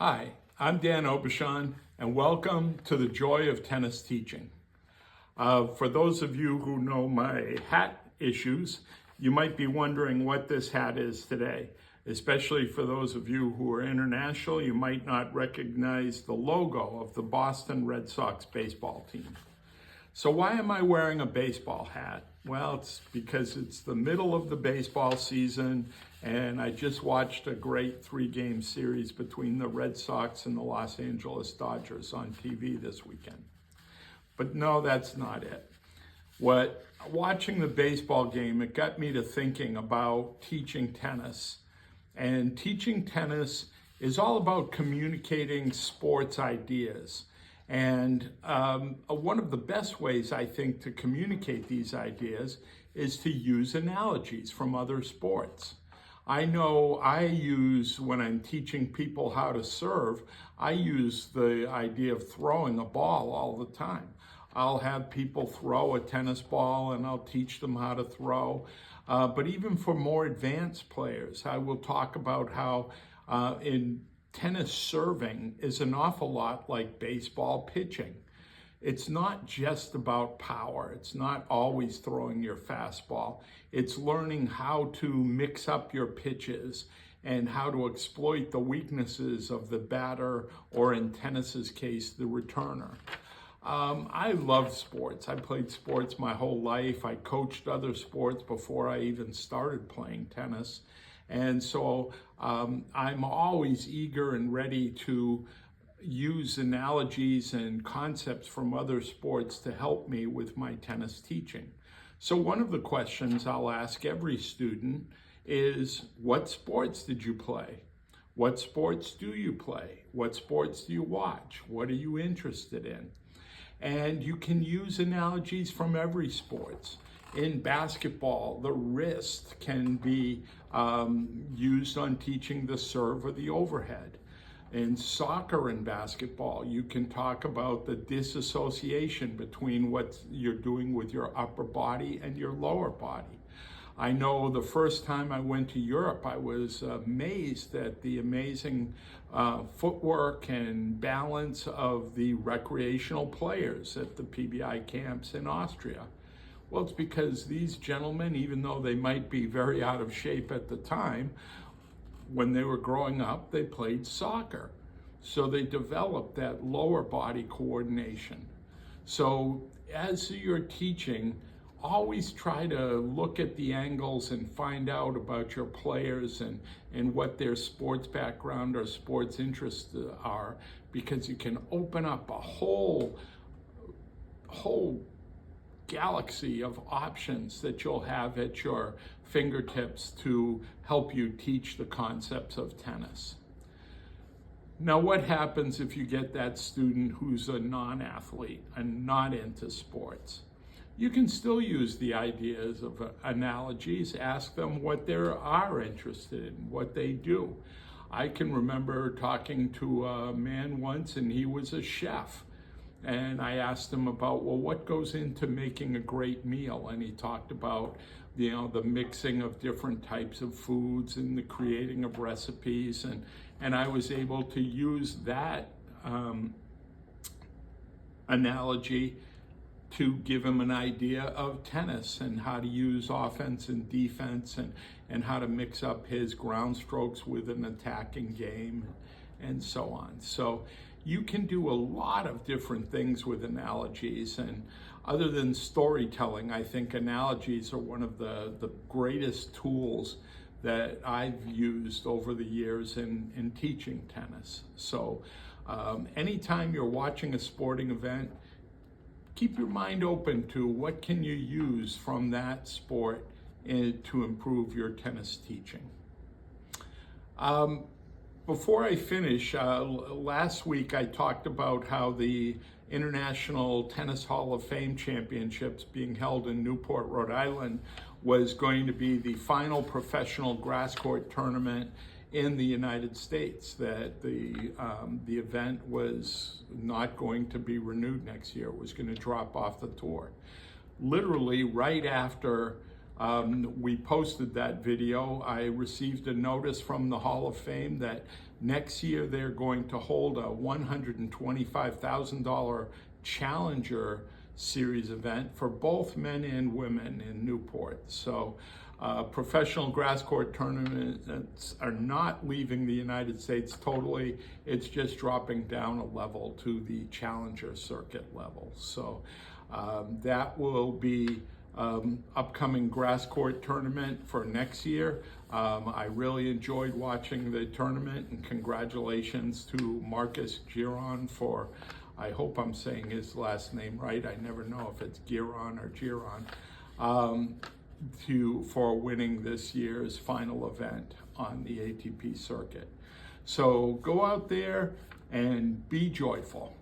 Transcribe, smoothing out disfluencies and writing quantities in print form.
Hi, I'm Dan Aubuchon, and welcome to the Joy of Tennis Teaching. For those of you who know my hat issues, you might be wondering what this hat is today. Especially for those of you who are international, you might not recognize the logo of the Boston Red Sox baseball team. So why am I wearing a baseball hat? Well, it's because it's the middle of the baseball season, and I just watched a great 3-game series between the Red Sox and the Los Angeles Dodgers on TV this weekend. But no, that's not it. Watching the baseball game, it got me to thinking about teaching tennis. And teaching tennis is all about communicating sports ideas. And one of the best ways, I think, to communicate these ideas is to use analogies from other sports. I know I use, when I'm teaching people how to serve, I use the idea of throwing a ball all the time. I'll have people throw a tennis ball and I'll teach them how to throw. But even for more advanced players, I will talk about how in tennis serving is an awful lot like baseball pitching. It's not just about power. It's not always throwing your fastball. It's learning how to mix up your pitches and how to exploit the weaknesses of the batter, or in tennis's case, the returner. I love sports. I played sports my whole life. I coached other sports before I even started playing tennis. And so I'm always eager and ready to use analogies and concepts from other sports to help me with my tennis teaching. So one of the questions I'll ask every student is, what sports did you play? What sports do you play? What sports do you watch? What are you interested in? And you can use analogies from every sport. In basketball, the wrist can be used on teaching the serve or the overhead. In soccer and basketball, you can talk about the disassociation between what you're doing with your upper body and your lower body. I know the first time I went to Europe, I was amazed at the amazing footwork and balance of the recreational players at the PBI camps in Austria. Well, it's because these gentlemen, even though they might be very out of shape at the time, when they were growing up, they played soccer. So they developed that lower body coordination. So as you're teaching, always try to look at the angles and find out about your players and what their sports background or sports interests are, because you can open up a whole galaxy of options that you'll have at your fingertips to help you teach the concepts of tennis. Now, what happens if you get that student who's a non-athlete and not into sports? You can still use the ideas of analogies, ask them what they are interested in, what they do. I can remember talking to a man once, and he was a chef. And I asked him about, well, what goes into making a great meal? And he talked about, the mixing of different types of foods and the creating of recipes. And I was able to use that analogy to give him an idea of tennis and how to use offense and defense and how to mix up his ground strokes with an attacking game and so on. So you can do a lot of different things with analogies, and other than storytelling, I think analogies are one of the greatest tools that I've used over the years in teaching tennis. So anytime you're watching a sporting event, keep your mind open to what can you use from that sport to improve your tennis teaching. Before I finish, last week I talked about how the International Tennis Hall of Fame Championships being held in Newport, Rhode Island was going to be the final professional grass court tournament in the United States, that the event was not going to be renewed next year. It was going to drop off the tour. Literally right after we posted that video, I received a notice from the Hall of Fame that Next year, they're going to hold a $125,000 Challenger Series event for both men and women in Newport. So professional grass court tournaments are not leaving the United States totally. It's just dropping down a level to the Challenger circuit level. So that will be upcoming grass court tournament for next year. I really enjoyed watching the tournament, and congratulations to Marcus Giron for, I hope I'm saying his last name right. I never know if it's Giron or Giron. For winning this year's final event on the ATP circuit. So go out there and be joyful.